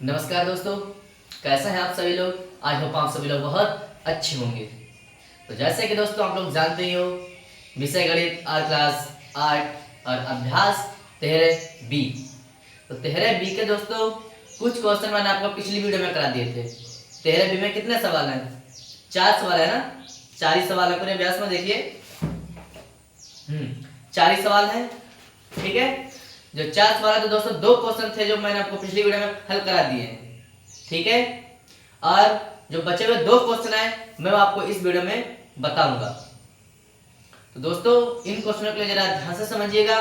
नमस्कार दोस्तों, कैसे हैं आप सभी लोग। आई होप आप सभी लोग बहुत अच्छे होंगे। तो जैसे कि दोस्तों आप लोग जानते ही हो, विषय गणित आर क्लास 8 और अभ्यास 13B। तो 13B के दोस्तों कुछ क्वेश्चन मैंने आपको पिछली वीडियो में करा दिए थे। 13B में कितने सवाल हैं? 4 सवाल है ना। 4 ही सवाल है पूरे अभ्यास में। देखिए 4 ही सवाल है, ठीक है। जो 4 सवाल है तो दोस्तों 2 क्वेश्चन थे जो मैंने आपको पिछली वीडियो में हल करा दिए हैं, ठीक है। और जो बचे हुए 2 क्वेश्चन है मैं आपको इस वीडियो में बताऊंगा। तो दोस्तों इन क्वेश्चनों के लिए जरा ध्यान से समझिएगा,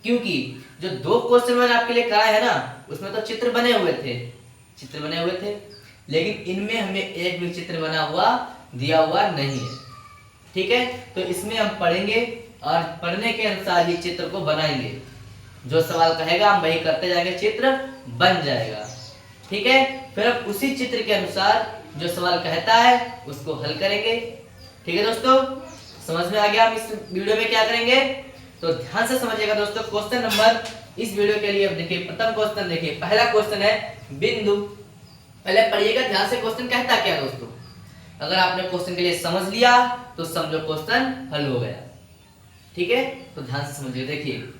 क्योंकि जो 2 क्वेश्चन मैंने आपके लिए कराए है ना, उसमें तो चित्र बने हुए थे, लेकिन इनमें हमें एक भी चित्र बना हुआ दिया हुआ नहीं है, ठीक है। तो इसमें हम पढ़ेंगे और पढ़ने के अनुसार ही चित्र को बनाएंगे। जो सवाल कहेगा हम वही करते जाएंगे, चित्र बन जाएगा, ठीक है। फिर हम उसी चित्र के अनुसार जो सवाल कहता है उसको हल करेंगे, ठीक है दोस्तों। समझ में आ गया हम इस वीडियो में क्या करेंगे? तो ध्यान से समझिएगा दोस्तों। क्वेश्चन नंबर इस वीडियो के लिए अब देखिए, प्रथम क्वेश्चन देखिए, पहला क्वेश्चन है बिंदु। पहले पढ़िएगा ध्यान से, क्वेश्चन कहता क्या दोस्तों। अगर आपने क्वेश्चन के लिए समझ लिया तो समझो क्वेश्चन हल हो गया, ठीक है। तो ध्यान से समझिए। देखिए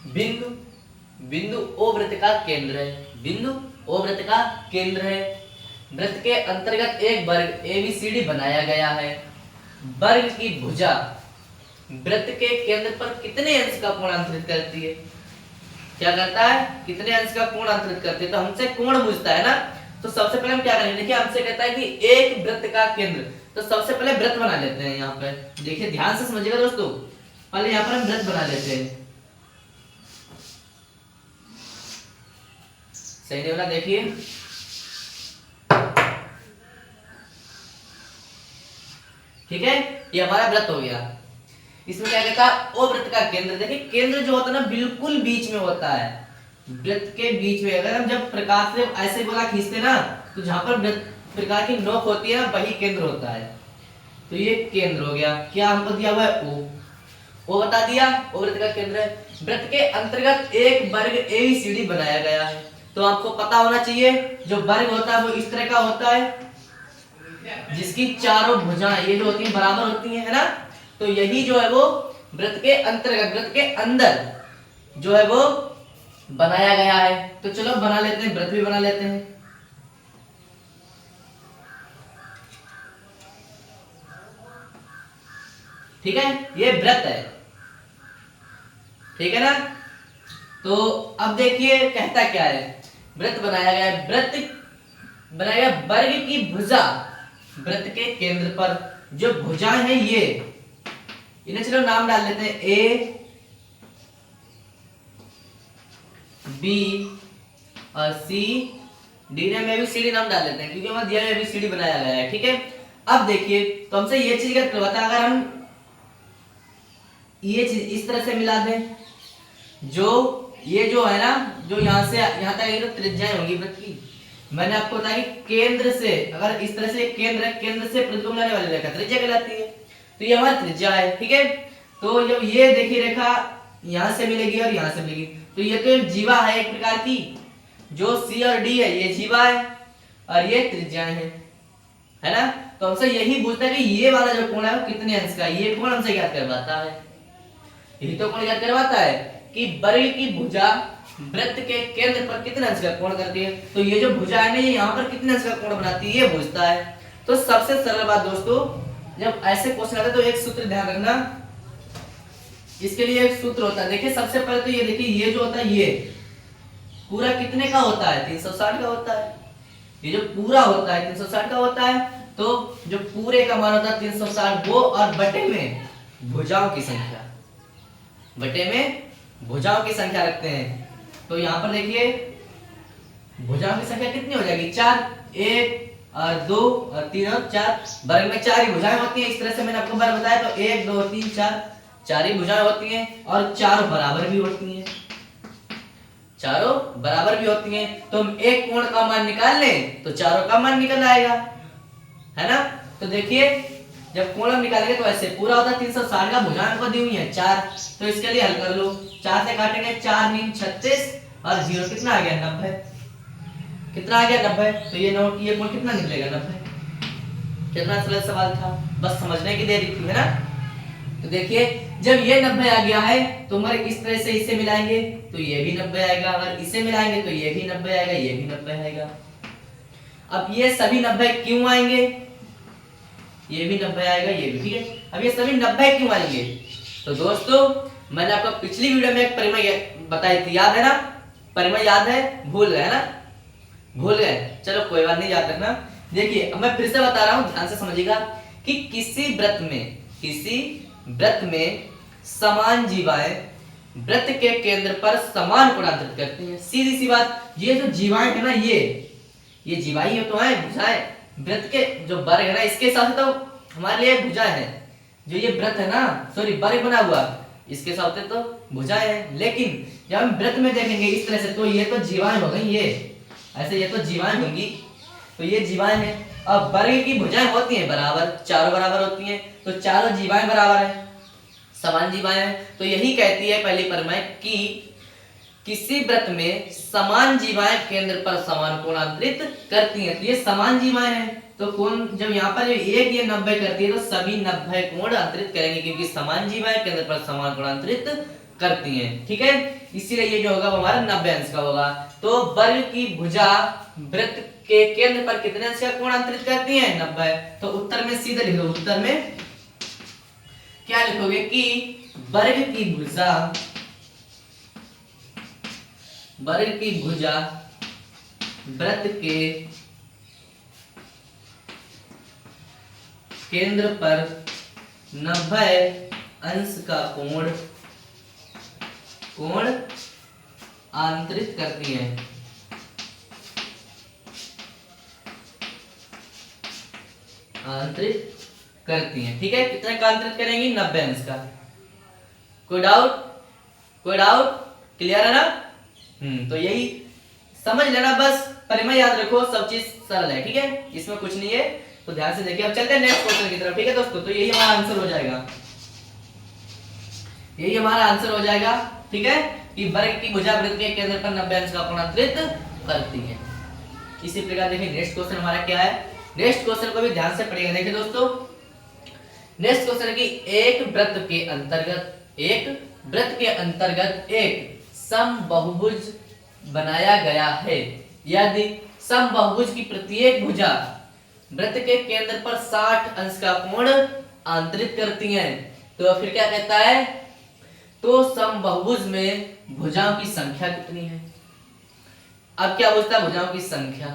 बिंदु ओ वृत्त का केंद्र है। बिंदु ओ वृत्त का केंद्र है। वृत्त के अंतर्गत एक वर्ग एबीसीडी बनाया गया है। वर्ग की भुजा वृत्त के केंद्र पर कितने अंश का कोण अंतरित करती है? क्या करता है? कितने अंश का कोण अंतरित करती है? तो हमसे कोण पूछता है ना, तो सबसे पहले हम क्या करेंगे? देखिए हमसे कहता है कि एक वृत्त का केंद्र, तो सबसे पहले वृत्त बना लेते हैं। यहाँ पे देखिए ध्यान से समझिएगा दोस्तों, पहले यहाँ पर हम वृत्त बना लेते हैं। सही नहीं होना, देखिए ठीक है, ये हमारा वृत्त हो गया। इसमें क्या कहता है? ओ वृत्त का केंद्र। देखिए केंद्र जो होता है ना बिल्कुल बीच में होता है, वृत्त के बीच में। अगर हम जब प्रकाश से ऐसे गोला खींचते ना, तो जहां पर प्रकार की नोक होती है ना, वही केंद्र होता है। तो ये केंद्र हो गया। क्या हमको दिया हुआ है? ओ बता दिया, ओ वृत्त का केंद्र है। वृत्त के अंतर्गत एक वर्ग एबीसीडी बनाया गया है। तो आपको पता होना चाहिए जो वर्ग होता है वो इस तरह का होता है, जिसकी चारों भुजाएं ये जो होती हैं बराबर होती हैं, है ना। तो यही जो है वो वृत्त के अंतर्गत, वृत्त के अंदर जो है वो बनाया गया है। तो चलो बना लेते हैं, वृत्त भी बना लेते हैं। ठीक है, ये वृत्त है, ठीक है ना। तो अब देखिए कहता क्या है? वृत्त बनाया गया है। वृत्त बनाया गया वर्ग की भुजा वृत्त के केंद्र पर। जो भुजाएं हैं ये, इन्हें चलो नाम डाल लेते हैं ए बी और सी डी। ने में भी सी डी नाम डाल लेते हैं, क्योंकि हमारा दिया गया सी डी बनाया गया है, ठीक है। अब देखिए तो हमसे ये चीज क्या करवाता है? अगर हम ये चीज इस तरह से मिला दें, जो ये जो है ना, जो यहां से यहां तक ये त्रिज्याएं होंगी वृत्त की। मैंने आपको बताया कि केंद्र से, अगर इस तरह से केंद्र है, केंद्र से वृत्त को मिलाने वाली रेखा त्रिज्या कहलाती है। तो ये हमारी त्रिज्या है, ठीक है। तो जब ये देखिए रेखा यहां से मिलेगी और यहां से मिलेगी, तो ये तो एक जीवा है एक प्रकार की। जो सी और डी है ये जीवा है और ये त्रिज्याएं हैं, है ना। तो हमसे यही पूछता है कि ये वाला जो कोण है वो कितने अंश का है। ये कोण हमसे ज्ञात करवाता है, यही तो कोण ज्ञात करवाता है कि वर्ग की भुजा वृत्त के केंद्र पर कितने अंश का कोण करती है। तो ये जो भुजा है ना, ये यहाँ पर कितने अंश का कोण बनाती है ये पूछता है। तो सबसे सरल बात दोस्तों, जब ऐसे क्वेश्चन आते हैं तो एक सूत्र ध्यान रखना, इसके लिए एक सूत्र होता है। देखिए सबसे पहले तो ये देखिए, ये जो होता है ये पूरा कितने का होता है? 360 का होता है। ये जो पूरा होता है 360 का होता है। तो जो पूरे का मान होता है 360 वो, और बटे में भुजाओं की संख्या, बटे में भुजाओं की संख्या रखते हैं। तो यहाँ पर देखिए भुजाओं की संख्या कितनी हो जाएगी? 4, 1 और 2 और 3 और 4। वर्ग में 4 ही भुजाएं होती हैं। इस तरह से मैंने आपको बार बताया। तो 1 2 3 4, 4 ही भुजाएं होती हैं और चारों बराबर भी होती हैं, चारों बराबर भी होती हैं। तो हम एक कोण का मान निकाल लें तो चारों का मान निकल आएगा, है ना। तो देखिए जब कोण हम निकालेंगे तो ऐसे पूरा होता है 360 का, भुजाएं हमको दी हुई है 4। तो इसके लिए हल कर लो, 4 से काटेंगे 4 9 36 और 0 कितना आ गया? 90। कितना आ गया 90। तो ये नोट ये कोण कितना निकलेगा 90। कितना सरल सवाल था, बस समझने की देरी थी, है ना। तो देखिए जब ये 90 आ गया है तो अगर इस तरह से इसे मिलाएंगे तो ये भी 90 आएगा, अगर इसे मिलाएंगे तो ये भी 90 आएगा, ये भी 90 आएगा। अब ये सभी 90 क्यों आएंगे, ये भी 90 आएगा, ये भी, ठीक है। अब ये सभी 90 क्यों आएंगे, तो दोस्तों मैंने आपको पिछली वीडियो में एक परिमेय बताई थी, याद है ना। परिमेय याद है, भूल गए ना, भूल गए, चलो कोई बात नहीं, याद रखना। देखिए अब मैं फिर से बता रहा हूं, ध्यान से समझिएगा कि किसी व्रत में समान जीवाएं व्रत के केंद्र पर समान कोणांतरित करती हैं। सीधी सी बात, ये जो जीवाएं है ना, ये जीवाएं तो है, भुजाएं, व्रत के जो वर्ग है ना इसके हिसाब से तो हमारे लिए भुजाएं है। जो ये व्रत है ना, सॉरी वर्ग बना हुआ, इसके हिसाब से तो भुजाएं है। लेकिन जब हम व्रत में देखेंगे इस तरह से तो ये तो जीवाएं हो गई, ये ऐसे ये तो जीवाएं होंगी, तो ये जीवाएं हैं। अब वर्ग की भुजाएं होती हैं बराबर, चारों बराबर होती हैं, तो चारों जीवाएं बराबर है, समान जीवाएं हैं। तो यही कहती है पहली परिमेय कि किसी व्रत में समान जीवाएं केंद्र पर समान कोणांतरित करती हैं। तो ये समान जीवाएं हैं, तो कोण जब यहाँ पर एक ये 90 करती है तो सभी 90 कोण अंतरित करेंगे, क्योंकि समान जीवाएं केंद्र पर समान कोणांतरित करती हैं, ठीक है। इसीलिए ये जो होगा वो हमारा 90 अंश का होगा। तो वर्ग की भुजा व्रत के केंद्र पर कितने अंश का कोण अंतरित करती है, 90। तो उत्तर में सीधे लिख दो, उत्तर में क्या लिखोगे कि वर्ग की भुजा व्रत के केंद्र पर 90 अंश का कोण आंतरित करती है। आंतरित करती हैं, ठीक है। कितने का आंतरित करेंगी, 90 अंश का। कोई डाउट क्लियर है ना। तो यही समझ लेना, बस परिमेय याद रखो, सब चीज सरल है, ठीक है, इसमें कुछ नहीं है। तो ध्यान से देखिए, अब चलते हैं नेक्स्ट क्वेश्चन की तरफ, ठीक है दोस्तों। तो यही हमारा आंसर हो जाएगा, यही हमारा आंसर हो जाएगा, ठीक है, कि वर्ग की भुजा वृत्त के केंद्र पर 90 अंश का कोण आंतरित करती है। इसी प्रकार देखिए नेक्स्ट क्वेश्चन हमारा क्या है, नेक्स्ट क्वेश्चन को भी ध्यान से पढ़िएगा। देखिए दोस्तों नेक्स्ट क्वेश्चन है कि एक व्रत के अंतर्गत एक समबाहुभुज बनाया गया है, यदि समबाहुभुज की प्रत्येक भुजा व्रत के केंद्र पर 60 अंश का कोण आंतरित करती हैं, तो फिर क्या कहता है, तो समबाहुभुज में भुजाओं की संख्या कितनी है। अब क्या पूछता है, भुजाओं की संख्या।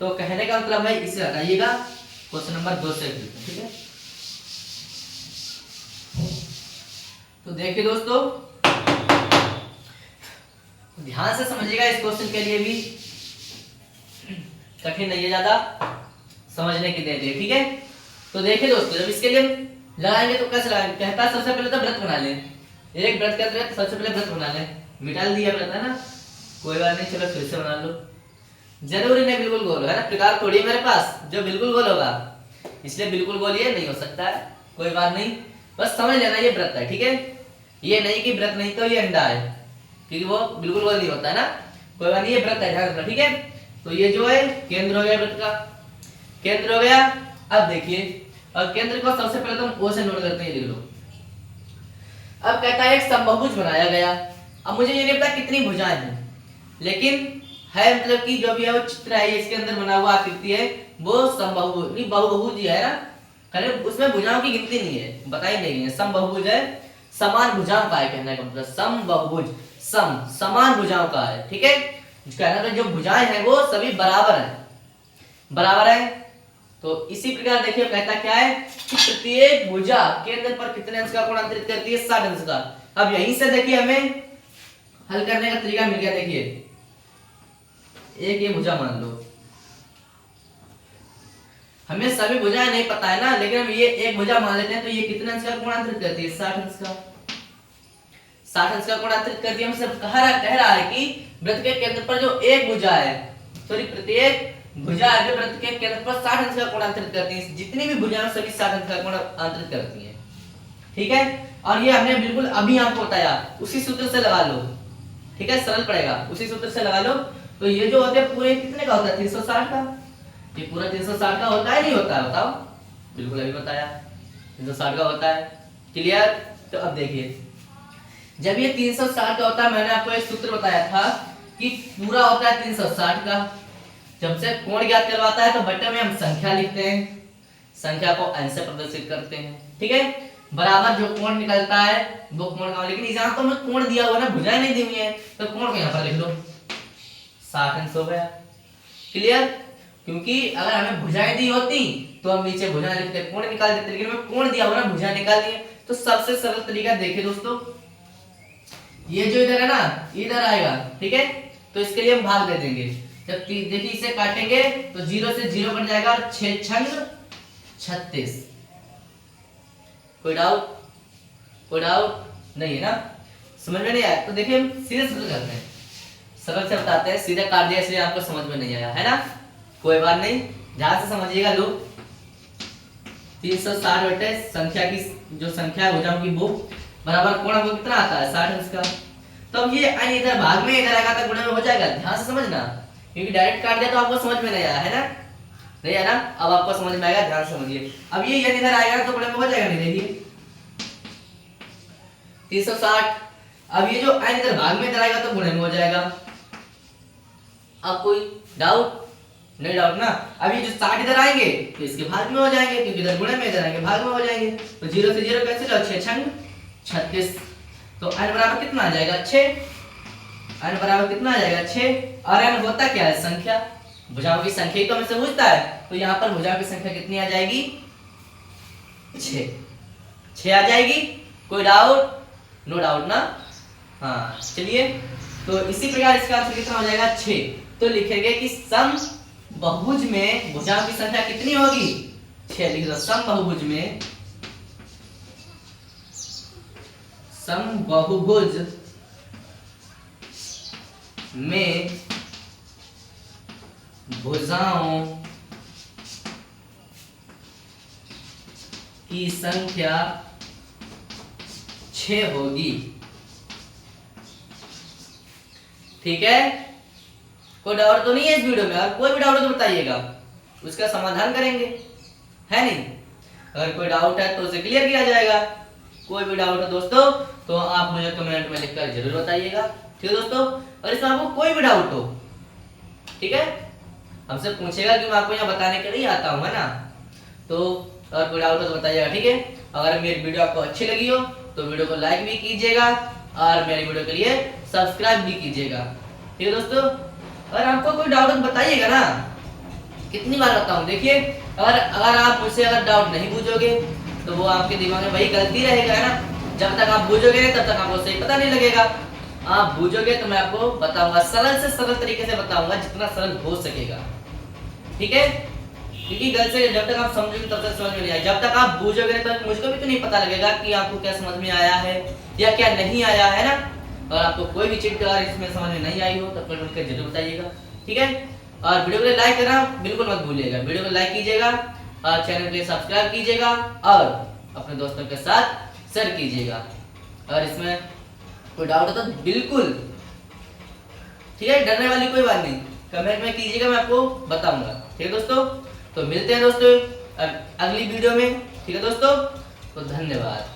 तो कहने का मतलब है इसे हटाइएगा, क्वेश्चन नंबर 2 से, ठीक है। तो देखिए दोस्तों ध्यान से समझिएगा, इस क्वेश्चन के लिए भी कठिन नहीं है, ज्यादा समझने की देर है, ठीक है। तो देखिए दोस्तों जब इसके लिए लगाएंगे तो कैसे लगाएंगे, कहता है सबसे पहले तो व्रत बना लें, एक व्रत का व्रत सबसे पहले व्रत बना लें, मिटा दिया व्रत है ना, कोई बात नहीं, चलो फिर से बना लो। जरूरी नहीं बिल्कुल गोल है ना, प्रकार थोड़ी है मेरे पास जो बिल्कुल गोल होगा, इसलिए बिल्कुल गोल ये नहीं हो सकता है, कोई बात नहीं, बस समझ लेना ये व्रत है, ठीक है। ये नहीं कि व्रत नहीं तो ये अंडा है, क्योंकि वो बिल्कुल गोल नहीं होता है ना, कोई बात नहीं, ये व्रत है, ध्यान रखना, ठीक है। तो ये जो है केंद्र हो गया, व्रत का केंद्र हो गया। अब देखिए, और केंद्र को सबसे पहले तो हम ओ से नोट करते हैं, लिख लो। अब कहता है एक समबाहुभुज बनाया गया, अब मुझे ये नहीं पता कितनी भुजाएं हैं, लेकिन है मतलब कि जो भी है वो चित्र है, इसके अंदर बना हुआ आकृति है वो समबाहुभुज नहीं बहुभुज ही है ना, खाली उसमें भुजाओं की गिनती नहीं है, बताई नहीं है, समबाहुभुज है, समान भुजाओं का है, कहने का मतलब समबाहुभुज समान भुजाओं का है, ठीक है। कहना तो जो भुजाएं हैं वो सभी बराबर है। तो इसी प्रकार देखिए कहता क्या है कि प्रत्येक भुजा केंद्र पर कितने अंश का कोण अंतरित करती है, 60 अंश का। अब यहीं से देखिए हमें हल करने का तरीका मिल गया। देखिए एक ये भुजा मान लो, हमें सभी भुजाएं नहीं पता है ना, लेकिन हम ये एक भुजा मान लेते हैं, तो ये कितने अंश का कोण अंतरित करती है, 60 अंश का। 60 अंश का कोण अंतरित करती है, हमसे कह रहा है कि व्रत के केंद्र पर जो एक भुजा है, सॉरी प्रत्येक भुजा जो व्रत के केंद्र पर 60 अंश का कोण अंतरित करती है, जितनी भी भुजाएं सभी 60 अंश का कोण अंतरित करती हैं, ठीक है। और ये हमने बिल्कुल अभी आपको बताया, उसी सूत्र से लगा लो, ठीक है, सरल पड़ेगा, उसी सूत्र से लगा लो। तो ये जो होते हैं पूरे कितने का होता है 360 का, ये पूरा 360 का होता है नहीं होता है बताओ, बिल्कुल अभी बताया 360 का होता है, क्लियर। तो अब देखिए जब ये 360 का होता है, मैंने आपको एक सूत्र बताया था कि पूरा होता है 360 का, जब से कोण ज्ञात करवाता है तो बटे में हम संख्या लिखते हैं, संख्या को n से प्रदर्शित करते हैं, ठीक है, बराबर जो कोण निकलता है वो कोण का, लेकिन यहाँ तो हमें कोण दिया हुआ ना, भुजाएं नहीं दी हुई है, तो कोण को यहाँ पर लिख लो 60 अंश हो गया, क्लियर। क्योंकि अगर हमें भुजाएं दी होती तो हम नीचे भुजाएं लिखते कोण निकाल देते, लेकिन हमें कोण दिया हुआ ना, भुजाएं निकाल दिए। तो सबसे सरल तरीका देखिए दोस्तों, ये जो इधर है ना इधर आएगा, ठीक है, तो इसके लिए हम भाग दे देंगे, जब देखिए इसे काटेंगे तो 0 से 0 कट जाएगा और 6 छंग 36। कोई डाउट नहीं है ना, समझ में नहीं आया तो देखिए हम सीधे शुरू करते हैं, सरल से बताते हैं, सीधे काट दिया इसलिए आपको समझ में नहीं आया है ना, कोई बात नहीं, ध्यान से समझिएगा लोग। 360 बटे संख्या की जो संख्या हो जाऊंगी वो बराबर कोण को कितना आता है 60 अंश का। तो अब ये n इधर भाग में इधर आएगा तो गुणा में हो जाएगा, ध्यान से समझना, क्योंकि डायरेक्ट काट दिया तो आपको समझ में नहीं आया है ना, नहीं है ना, अब आपको समझ में आएगा, ध्यान से समझिए। अब ये n इधर आएगा तो गुणा में हो जाएगा, नहीं देखिए 360, अब ये जो n इधर भाग में इधर आएगा तो गुणा में हो जाएगा। अब कोई डाउट नहीं, डाउट ना। अब ये जो 60 इधर आएंगे तो इसके भाग में हो जाएंगे, क्योंकि इधर गुणा में इधर आएंगे भाग में हो जाएंगे, तो 0 से 0 कैंसिल और 6 छंग 36, तो n बराबर कितना आ जाएगा 6, n बराबर कितना आ जाएगा 6, और n होता क्या है संख्या, भुजाओं की संख्या ही तो हमसे पूछता है, तो यहाँ पर भुजाओं की संख्या कितनी आ जाएगी 6 आ जाएगी। कोई डाउट? नो डाउट ना, हाँ चलिए, तो इसी प्रकार इसका आंसर कितना हो जाएगा 6। तो लिखेंगे कि सम बहुभुज में भुजाओं की संख्या कितनी होगी 6, लिख दो सम बहुभुज में, सम बहुभुज में भुजाओं की संख्या 6 होगी, ठीक है। कोई डाउट तो नहीं है इस वीडियो में? अगर कोई भी डाउट है तो बताइएगा, उसका समाधान करेंगे, है नहीं। अगर कोई डाउट है तो उसे क्लियर किया जाएगा। कोई भी डाउट है दोस्तों तो आप मुझे कमेंट में लिखकर जरूर बताइएगा, ठीक है दोस्तों। और इसमें आपको कोई भी डाउट हो, ठीक है, हमसे पूछेगा कि मैं आपको यहाँ बताने के लिए आता हूँ, है ना। तो अगर कोई डाउट हो तो बताइएगा, ठीक है। अगर मेरी वीडियो आपको अच्छी लगी हो तो वीडियो को लाइक भी कीजिएगा और मेरी वीडियो के लिए सब्सक्राइब भी कीजिएगा, ठीक है दोस्तों। अगर आपको कोई डाउट है तो बताइएगा ना, कितनी बार बताऊं। देखिए अगर आप मुझसे अगर डाउट नहीं पूछोगे तो वो आपके दिमाग में वही गलती रहेगा, है ना। जब तक आप पूछोगे तब तक आपको सही पता नहीं लगेगा। आप पूछोगे तो मैं आपको बताऊंगा, सरल से सरल तरीके से बताऊंगा, जितना सरल हो सकेगा, ठीक है। क्योंकि गलत से जब तक आप समझोगे तब तक समझ में नहीं आएगा, जब तक आप बूझोगे तब मुझको भी तो नहीं पता लगेगा कि आपको क्या समझ में आया है या क्या नहीं आया है ना। और आपको कोई भी चीज अगर इसमें समझ में नहीं आई हो तो कमेंट करके जरूर बताइएगा, ठीक है। और वीडियो को लाइक करना बिल्कुल मत भूलिएगा, वीडियो को लाइक कीजिएगा और चैनल को सब्सक्राइब कीजिएगा और अपने दोस्तों के साथ शेयर कीजिएगा। और इसमें कोई डाउट हो तो बिल्कुल, ठीक है, डरने वाली कोई बात नहीं, कमेंट में कीजिएगा, मैं आपको बताऊंगा, ठीक है दोस्तों। तो मिलते हैं दोस्तों अगली वीडियो में, ठीक है दोस्तों, तो धन्यवाद।